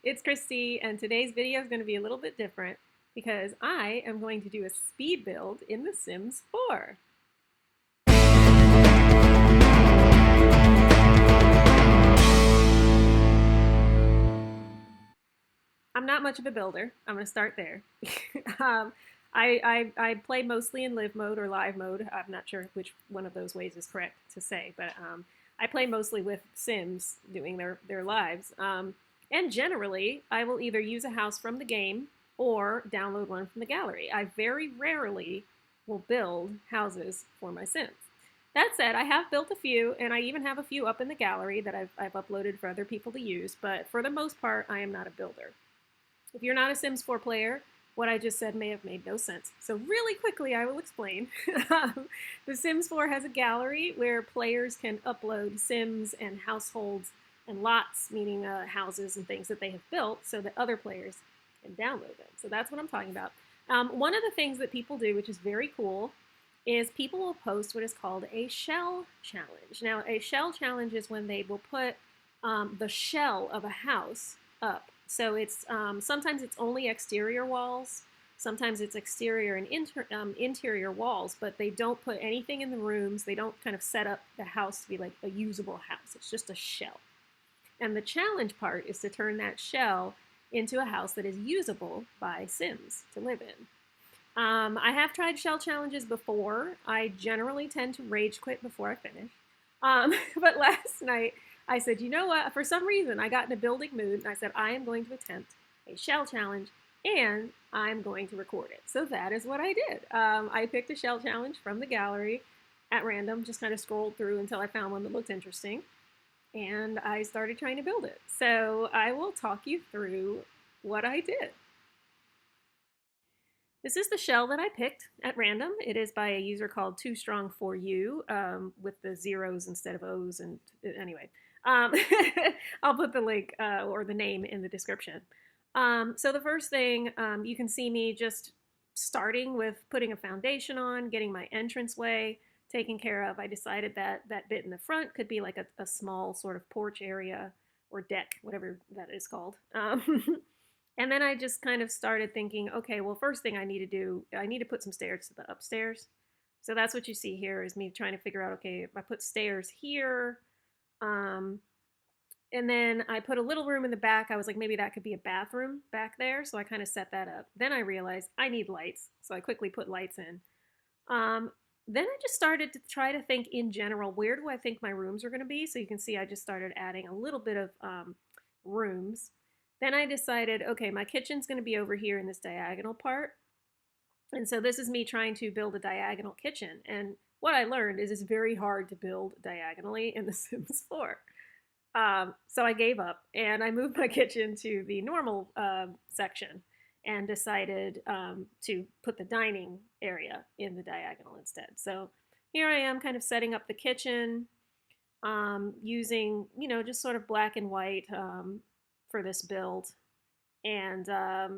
It's Christy, and today's video is going to be a little bit different because I am going to do a speed build in The Sims 4. I'm not much of a builder. I'm going to start there. um, I play mostly in live mode or live mode. I'm not sure which one of those ways is correct to say, but I play mostly with Sims doing their lives. And generally, I will either use a house from the game or download one from the gallery. I very rarely will build houses for my Sims. That said, I have built a few, and I even have a few up in the gallery that I've uploaded for other people to use, but for the most part, I am not a builder. If you're not a Sims 4 player, what I just said may have made no sense. So really quickly, I will explain. The Sims 4 has a gallery where players can upload Sims and households and lots, meaning houses and things that they have built, so that other players can download them. So that's what I'm talking about. One of the things that people do, which is very cool, is people will post what is called a shell challenge. Now, a shell challenge is when they will put the shell of a house up. So it's sometimes it's only exterior walls, sometimes it's exterior and interior walls, but they don't put anything in the rooms. They don't kind of set up the house to be like a usable house. It's just a shell. And the challenge part is to turn that shell into a house that is usable by Sims to live in. I have tried shell challenges before. I generally tend to rage quit before I finish. But last night I said, you know what? For some reason, I got in a building mood and I said, I am going to attempt a shell challenge and I'm going to record it. So that is what I did. I picked a shell challenge from the gallery at random, just kind of scrolled through until I found one that looked interesting. And I started trying to build it. So I will talk you through what I did. This is the shell that I picked at random. It is by a user called Too Strong For You, with the zeros instead of O's. And anyway, I'll put the link or the name in the description. So the first thing, you can see me just starting with putting a foundation on, getting my entranceway taken care of. I decided that that bit in the front could be like a small sort of porch area or deck, whatever that is called. And then I just kind of started thinking, okay, well, first thing I need to do, I need to put some stairs to the upstairs. So that's what you see here is me trying to figure out, okay, if I put stairs here, and then I put a little room in the back. I was like, maybe that could be a bathroom back there. So I kind of set that up. Then I realized I need lights. So I quickly put lights in. Then I just started to try to think in general, where do I think my rooms are going to be? So you can see I just started adding a little bit of rooms. Then I decided, okay, my kitchen's going to be over here in this diagonal part. And so this is me trying to build a diagonal kitchen. And what I learned is it's very hard to build diagonally in The Sims 4. So I gave up and I moved my kitchen to the normal section and decided to put the dining area in the diagonal instead. So here I am kind of setting up the kitchen using, just sort of black and white for this build. And I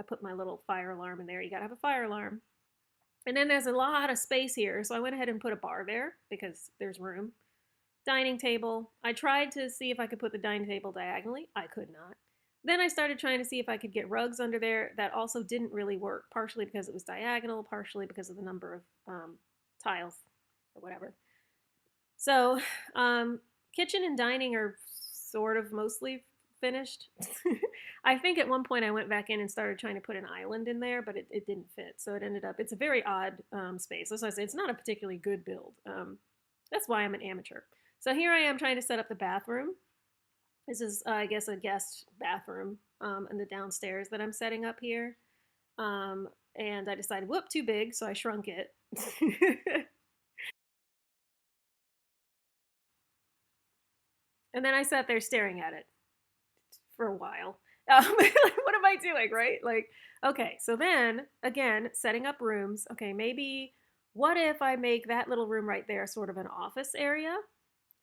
put my little fire alarm in there. You gotta have a fire alarm. And then there's a lot of space here, so I went ahead and put a bar there because there's room. Dining table. I tried to see if I could put the dining table diagonally. I could not. Then I started trying to see if I could get rugs under there. That also didn't really work, partially because it was diagonal, partially because of the number of tiles or whatever. So kitchen and dining are sort of mostly finished. I think at one point I went back in and started trying to put an island in there, but it didn't fit. So it ended up, it's a very odd space. As I say, it's not a particularly good build. That's why I'm an amateur. So here I am trying to set up the bathroom. This is, I guess, a guest bathroom in the downstairs that I'm setting up here. And I decided, whoop, too big, so I shrunk it. And then I sat there staring at it for a while. What am I doing, right? Like, okay, so then, again, setting up rooms. Okay, maybe, what if I make that little room right there sort of an office area?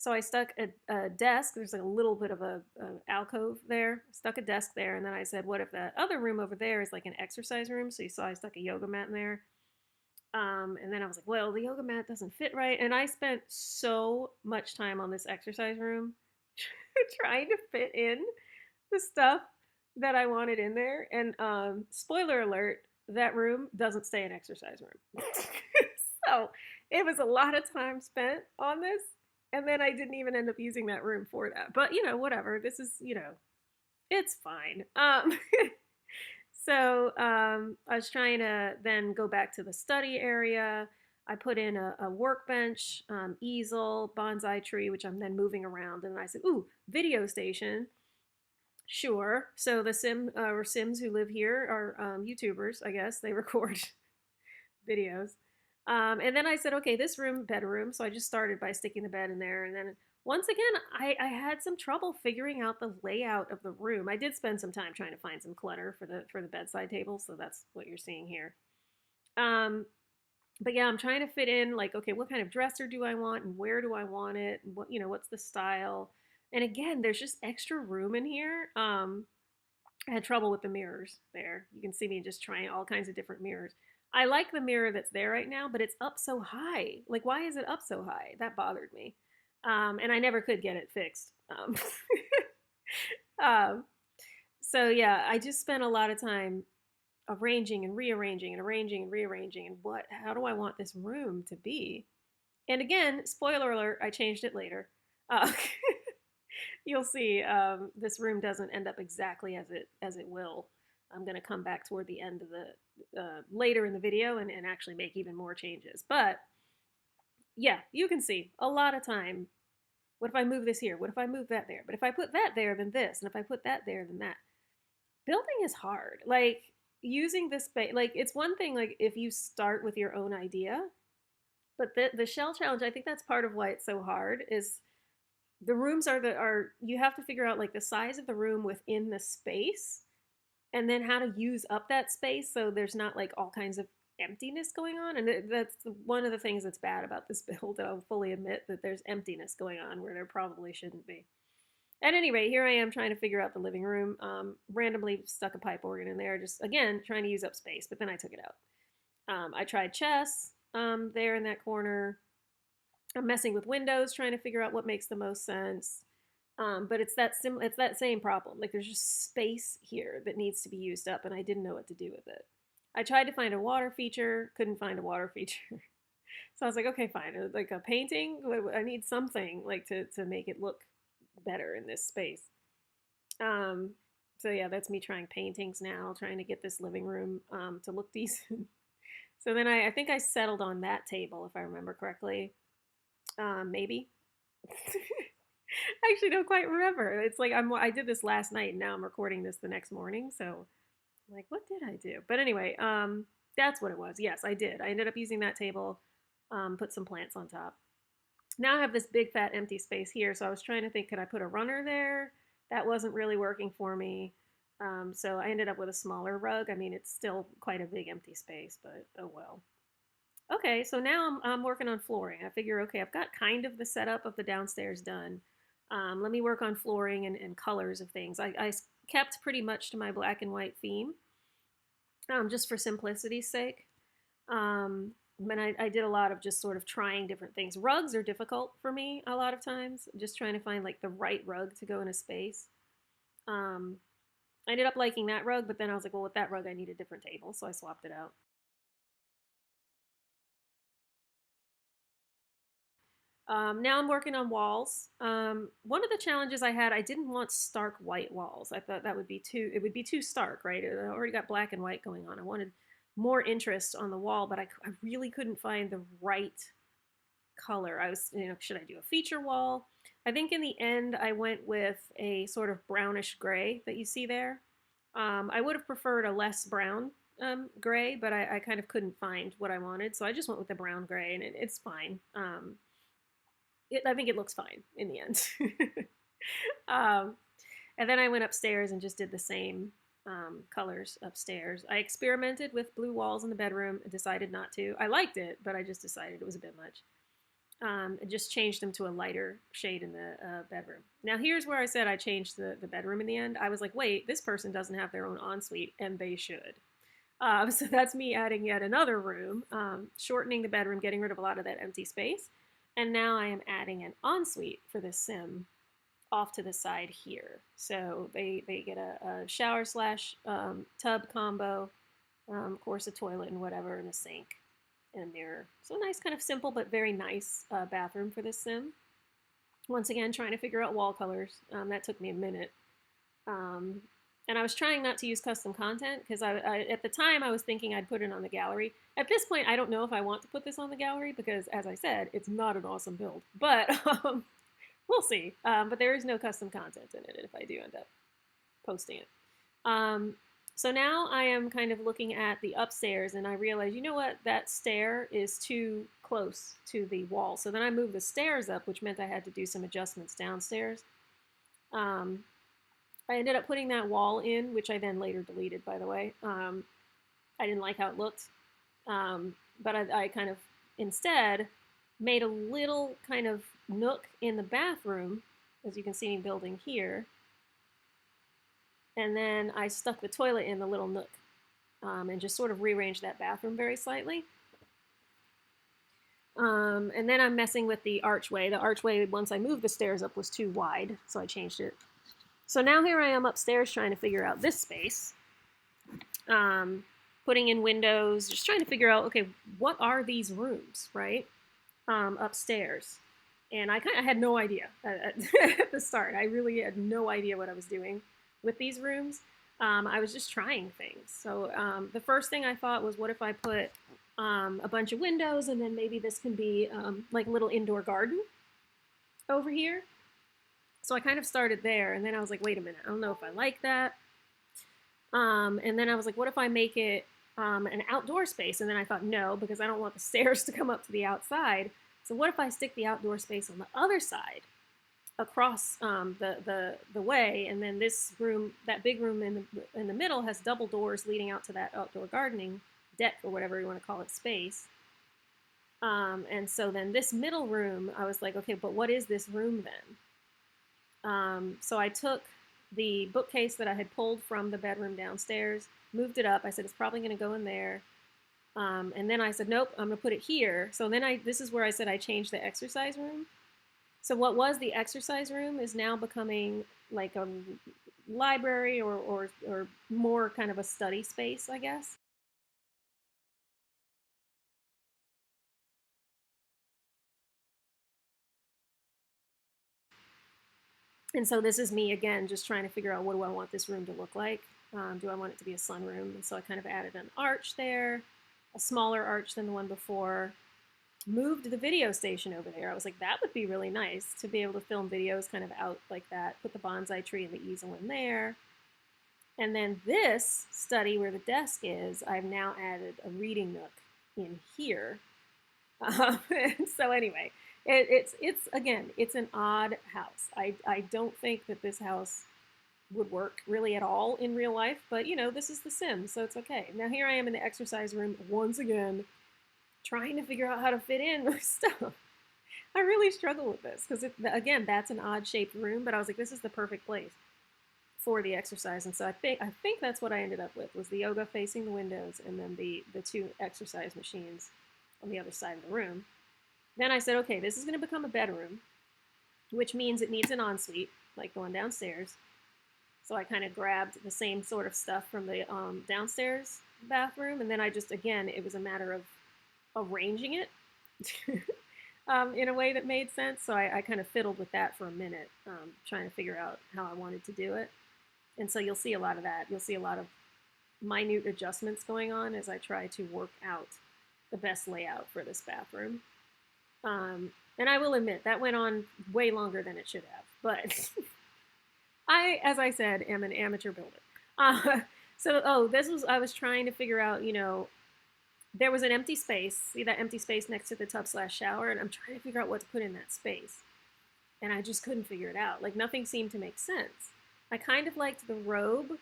So I stuck a desk. There's like a little bit of a alcove there. Stuck a desk there, and then I said, what if that other room over there is like an exercise room? So you saw I stuck a yoga mat in there. And then I was like, well, the yoga mat doesn't fit right. And I spent so much time on this exercise room trying to fit in the stuff. that I wanted in there. And spoiler alert, that room doesn't stay an exercise room. So it was a lot of time spent on this. And then I didn't even end up using that room for that. But, whatever. This is, it's fine. So I was trying to then go back to the study area. I put in a workbench, easel, bonsai tree, which I'm then moving around. And I said, ooh, video station. Sure. So the Sims who live here are YouTubers, I guess. They record videos. And then I said, okay, this room, bedroom. So I just started by sticking the bed in there. And then once again, I had some trouble figuring out the layout of the room. I did spend some time trying to find some clutter for the bedside table. So that's what you're seeing here. But yeah, I'm trying to fit in like, okay, what kind of dresser do I want and where do I want it? And what's the style? And again, there's just extra room in here. I had trouble with the mirrors there. You can see me just trying all kinds of different mirrors. I like the mirror that's there right now, but it's up so high. Like, why is it up so high? That bothered me. And I never could get it fixed. Um, so yeah, I just spent a lot of time arranging and rearranging and arranging and rearranging and how do I want this room to be? And again, spoiler alert, I changed it later. Uh, you'll see this room doesn't end up exactly as it will. I'm going to come back toward the end of the later in the video and actually make even more changes. But yeah, you can see a lot of time. What if I move this here? What if I move that there? But if I put that there, then this. And if I put that there, then that. Building is hard. Like using this space, like it's one thing like if you start with your own idea, but the shell challenge, I think that's part of why it's so hard is the rooms are you have to figure out like the size of the room within the space and then how to use up that space so there's not like all kinds of emptiness going on. And that's one of the things that's bad about this build. I'll fully admit that there's emptiness going on where there probably shouldn't be. At any rate, here I am trying to figure out the living room. Randomly stuck a pipe organ in there, just again trying to use up space, but then I took it out. I tried chess there in that corner. I'm messing with windows, trying to figure out what makes the most sense. But it's that same problem. Like there's just space here that needs to be used up, and I didn't know what to do with it. I tried to find a water feature, couldn't find a water feature. So I was like, okay, fine. Like a painting, I need something like to make it look better in this space. Um, so yeah, that's me trying paintings now, trying to get this living room to look decent. So then I think I settled on that table, if I remember correctly. Maybe. I actually don't quite remember. It's like I did this last night, and now I'm recording this the next morning. So I'm like, what did I do? But anyway, that's what it was. Yes, I did. I ended up using that table, put some plants on top. Now I have this big fat empty space here. So I was trying to think, could I put a runner there? That wasn't really working for me. So I ended up with a smaller rug. I mean, it's still quite a big empty space, but oh well. Okay, so now I'm working on flooring. I figure, okay, I've got kind of the setup of the downstairs done. Let me work on flooring and colors of things. I kept pretty much to my black and white theme, just for simplicity's sake. And I did a lot of just sort of trying different things. Rugs are difficult for me a lot of times, just trying to find like the right rug to go in a space. Um, I ended up liking that rug, but then I was like, well, with that rug, I need a different table, so I swapped it out. Now I'm working on walls. One of the challenges I had, I didn't want stark white walls. I thought that would be it would be too stark, right? I already got black and white going on. I wanted more interest on the wall, but I really couldn't find the right color. I was, should I do a feature wall? I think in the end, I went with a sort of brownish gray that you see there. I would have preferred a less brown gray, but I kind of couldn't find what I wanted, so I just went with the brown gray, and it's fine. I think it looks fine in the end. um, and then I went upstairs and just did the same colors upstairs. I experimented with blue walls in the bedroom and decided not to. I liked it, but I just decided it was a bit much. And just changed them to a lighter shade in the bedroom. Now here's where I said I changed the bedroom in the end. I was like, wait, this person doesn't have their own ensuite, and they should. So that's me adding yet another room, shortening the bedroom, getting rid of a lot of that empty space. And now I am adding an ensuite for this sim. off to the side here. So they get a shower slash tub combo, of course a toilet and whatever, and a sink and a mirror. So a nice kind of simple but very nice bathroom for this sim. Once again, trying to figure out wall colors. That took me a minute. Um, and I was trying not to use custom content because at the time I was thinking I'd put it on the gallery. At this point, I don't know if I want to put this on the gallery because, as I said, it's not an awesome build. But we'll see. But there is no custom content in it if I do end up posting it. So now I am kind of looking at the upstairs and I realize, you know what, that stair is too close to the wall. So then I moved the stairs up, which meant I had to do some adjustments downstairs. I ended up putting that wall in, which I then later deleted, by the way. I didn't like how it looked. But I kind of instead made a little kind of nook in the bathroom, as you can see me building here. And then I stuck the toilet in the little nook and just sort of rearranged that bathroom very slightly. And then I'm messing with the archway. The archway, once I moved the stairs up, was too wide, so I changed it. So now here I am upstairs trying to figure out this space. Putting in windows, just trying to figure out, okay, what are these rooms, right? Upstairs. And I had no idea at the start. I really had no idea what I was doing with these rooms. I was just trying things. So the first thing I thought was, what if I put a bunch of windows and then maybe this can be like a little indoor garden over here. So I kind of started there, and then I was like, wait a minute, I don't know if I like that. And then I was like, what if I make it an outdoor space? And then I thought, no, because I don't want the stairs to come up to the outside. So what if I stick the outdoor space on the other side across the way, and then this room, that big room in the middle, has double doors leading out to that outdoor gardening deck, or whatever you want to call it, space. And so then this middle room, I was like, okay, but what is this room then? So I took the bookcase that I had pulled from the bedroom downstairs, moved it up. I said, it's probably going to go in there. And then I said, nope, I'm going to put it here. So then this is where I said I changed the exercise room. So what was the exercise room is now becoming like a library or more kind of a study space, I guess. And so this is me again, just trying to figure out, what do I want this room to look like? Do I want it to be a sunroom? And so I kind of added an arch there, a smaller arch than the one before. Moved the video station over there. I was like, that would be really nice to be able to film videos kind of out like that. Put the bonsai tree and the easel in there. And then this study where the desk is, I've now added a reading nook in here. So anyway, it's again, it's an odd house. I don't think that this house would work really at all in real life, but you know, this is The Sims, so it's okay. Now here I am in the exercise room once again, trying to figure out how to fit in my stuff. I really struggle with this because, again, that's an odd shaped room, but I was like, this is the perfect place for the exercise. And so I think that's what I ended up with, was the yoga facing the windows and then the two exercise machines on the other side of the room. Then I said, okay, this is going to become a bedroom, which means it needs an ensuite, like going downstairs. So I kind of grabbed the same sort of stuff from the downstairs bathroom, and then I just, again, it was a matter of arranging it in a way that made sense. So I kind of fiddled with that for a minute, trying to figure out how I wanted to do it. And so you'll see a lot of that. You'll see a lot of minute adjustments going on as I try to work out the best layout for this bathroom. And I will admit, that went on way longer than it should have. But I, as I said, am an amateur builder. I was trying to figure out, you know, there was an empty space. See that empty space next to the tub / shower? And I'm trying to figure out what to put in that space. And I just couldn't figure it out. Like, nothing seemed to make sense. I kind of liked the robe,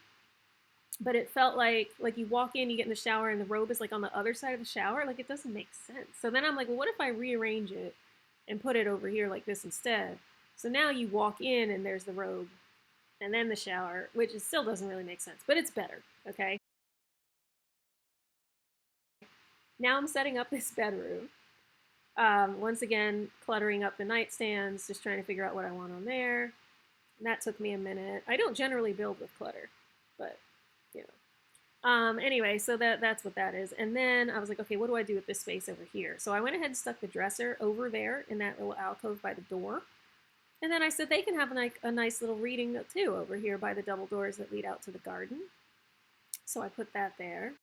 but it felt like you walk in, you get in the shower, and the robe is like on the other side of the shower. Like, it doesn't make sense. So then I'm like, well, what if I rearrange it and put it over here like this instead? So now you walk in and there's the robe and then the shower, which still doesn't really make sense, but it's better, okay? Now I'm setting up this bedroom. Once again, cluttering up the nightstands, just trying to figure out what I want on there. And that took me a minute. I don't generally build with clutter, but you know. Anyway, so that's what that is. And then I was like, okay, what do I do with this space over here? So I went ahead and stuck the dresser over there in that little alcove by the door. And then I said they can have a nice little reading nook too over here by the double doors that lead out to the garden. So I put that there.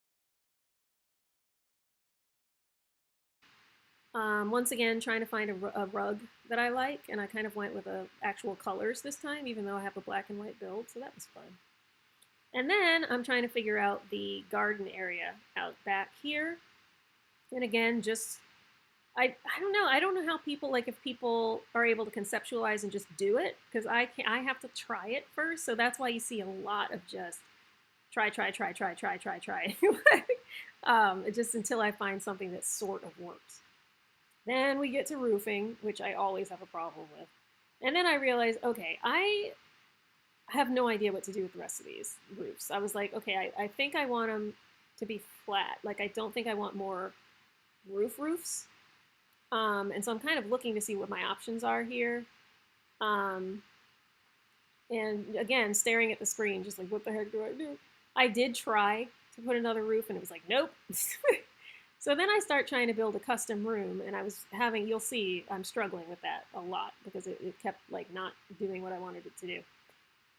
Once again, trying to find a rug that I like, and I kind of went with actual colors this time, even though I have a black and white build, so that was fun. And then I'm trying to figure out the garden area out back here. And again, just I don't know. I don't know how people, like, if people are able to conceptualize and just do it, because I have to try it first. So that's why you see a lot of just try. Just until I find something that sort of works. Then we get to roofing, which I always have a problem with. And then I realized, okay, I have no idea what to do with the rest of these roofs. I was like, okay, I think I want them to be flat. Like, I don't think I want more roofs. And so I'm kind of looking to see what my options are here. And again, staring at the screen, just like, what the heck do I do? I did try to put another roof, and it was like, nope. So then I start trying to build a custom room, and I was having, you'll see, I'm struggling with that a lot because it kept like not doing what I wanted it to do.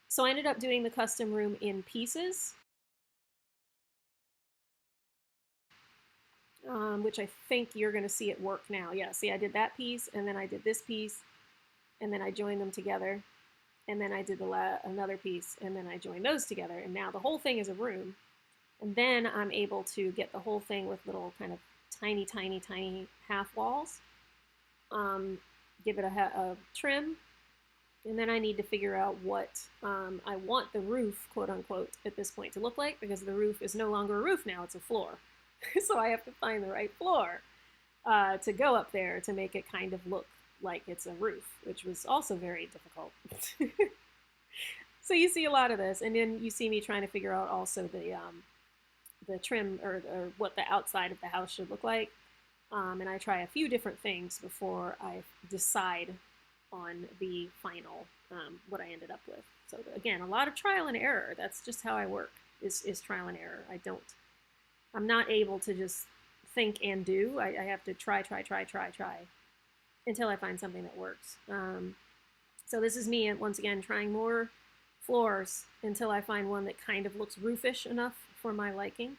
So I ended up doing the custom room in pieces, which I think you're going to see it work now. Yeah, see, I did that piece, and then I did this piece, and then I joined them together, and then I did another piece, and then I joined those together, and now the whole thing is a room. And then I'm able to get the whole thing with little kind of tiny half walls. Give it a trim. And then I need to figure out what I want the roof, quote unquote, at this point to look like, because the roof is no longer a roof now, it's a floor. So I have to find the right floor to go up there to make it kind of look like it's a roof, which was also very difficult. So you see a lot of this, and then you see me trying to figure out also the trim or what the outside of the house should look like. And I try a few different things before I decide on the final, what I ended up with. So again, a lot of trial and error. That's just how I work, is trial and error. I'm not able to just think and do. I have to try until I find something that works. So this is me, once again, trying more floors until I find one that kind of looks roofish enough for my liking.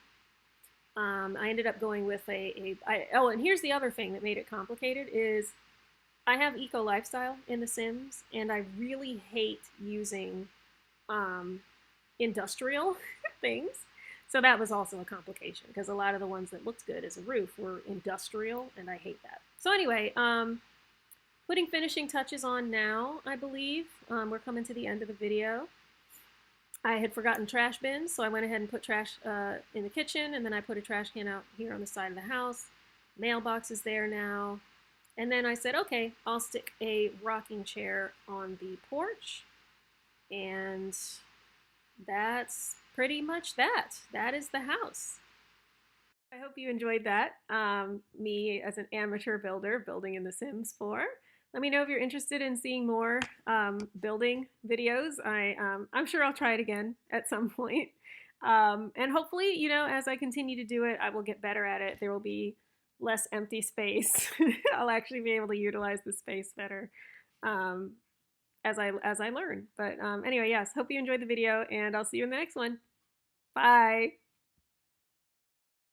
I ended up going with oh, and here's the other thing that made it complicated is I have eco lifestyle in The Sims, and I really hate using industrial things. So that was also a complication, because a lot of the ones that looked good as a roof were industrial, and I hate that. So anyway, putting finishing touches on now, I believe. We're coming to the end of the video. I had forgotten trash bins, so I went ahead and put trash in the kitchen, and then I put a trash can out here on the side of the house. Mailbox is there now. And then I said, okay, I'll stick a rocking chair on the porch. And that's pretty much that. That is the house. I hope you enjoyed that. Me as an amateur builder building in The Sims 4. Let me know if you're interested in seeing more building videos. I'm sure I'll try it again at some point. And hopefully, you know, as I continue to do it, I will get better at it. There will be less empty space. I'll actually be able to utilize the space better as I learn. But anyway, yes, hope you enjoyed the video, and I'll see you in the next one. Bye.